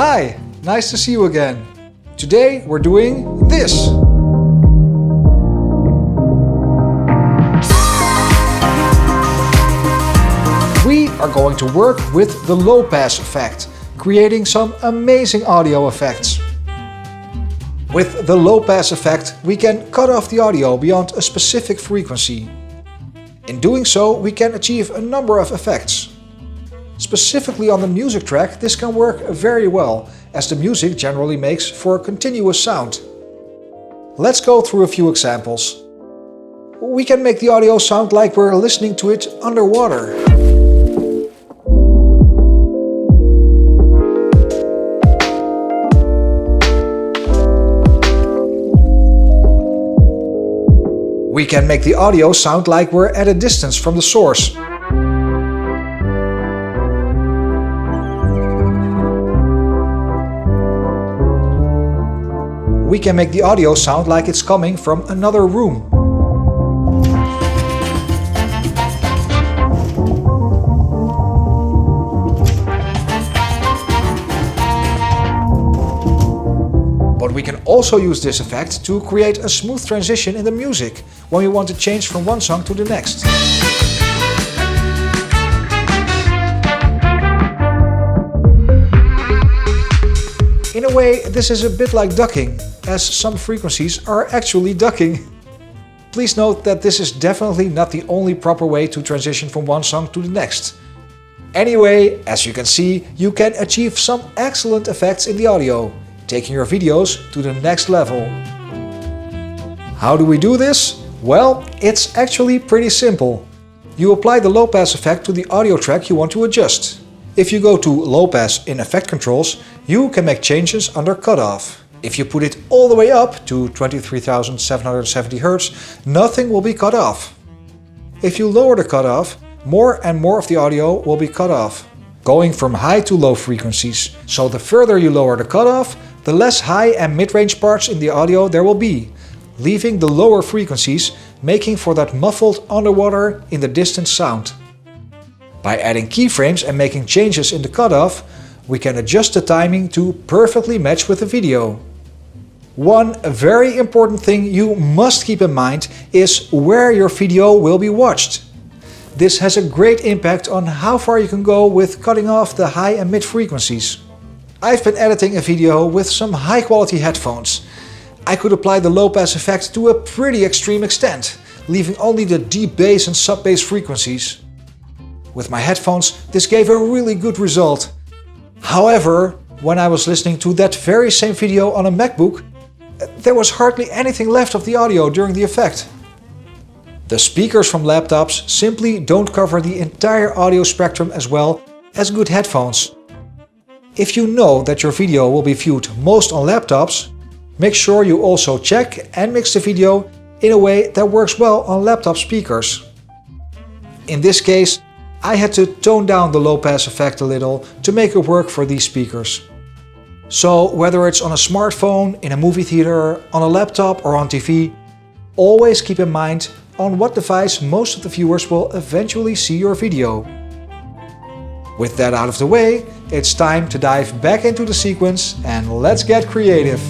Hi, nice to see you again. Today we're doing this. We are going to work with the low pass effect, creating some amazing audio effects. With the low pass effect, we can cut off the audio beyond a specific frequency. In doing so, we can achieve a number of effects. Specifically on the music track, this can work very well, as the music generally makes for a continuous sound. Let's go through a few examples. We can make the audio sound like we're listening to it underwater. We can make the audio sound like we're at a distance from the source. We can make the audio sound like it's coming from another room. But we can also use this effect to create a smooth transition in the music when we want to change from one song to the next. In a way, this is a bit like ducking, as some frequencies are actually ducking. Please note that this is definitely not the only proper way to transition from one song to the next. Anyway, as you can see, you can achieve some excellent effects in the audio, taking your videos to the next level. How do we do this? Well, it's actually pretty simple. You apply the low pass effect to the audio track you want to adjust. If you go to low pass in effect controls, you can make changes under cutoff. If you put it all the way up to 23,770 Hz, nothing will be cut off. If you lower the cutoff, more and more of the audio will be cut off, going from high to low frequencies. So the further you lower the cutoff, the less high and mid-range parts in the audio there will be, leaving the lower frequencies, making for that muffled underwater in the distant sound. By adding keyframes and making changes in the cutoff, we can adjust the timing to perfectly match with the video. One very important thing you must keep in mind is where your video will be watched. This has a great impact on how far you can go with cutting off the high and mid frequencies. I've been editing a video with some high quality headphones. I could apply the low pass effect to a pretty extreme extent, leaving only the deep bass and sub bass frequencies. With my headphones, this gave a really good result. However, when I was listening to that very same video on a MacBook, there was hardly anything left of the audio during the effect. The speakers from laptops simply don't cover the entire audio spectrum as well as good headphones. If you know that your video will be viewed most on laptops, make sure you also check and mix the video in a way that works well on laptop speakers. In this case, I had to tone down the low pass effect a little to make it work for these speakers. So whether it's on a smartphone, in a movie theater, on a laptop or on TV, always keep in mind on what device most of the viewers will eventually see your video. With that out of the way, it's time to dive back into the sequence and let's get creative.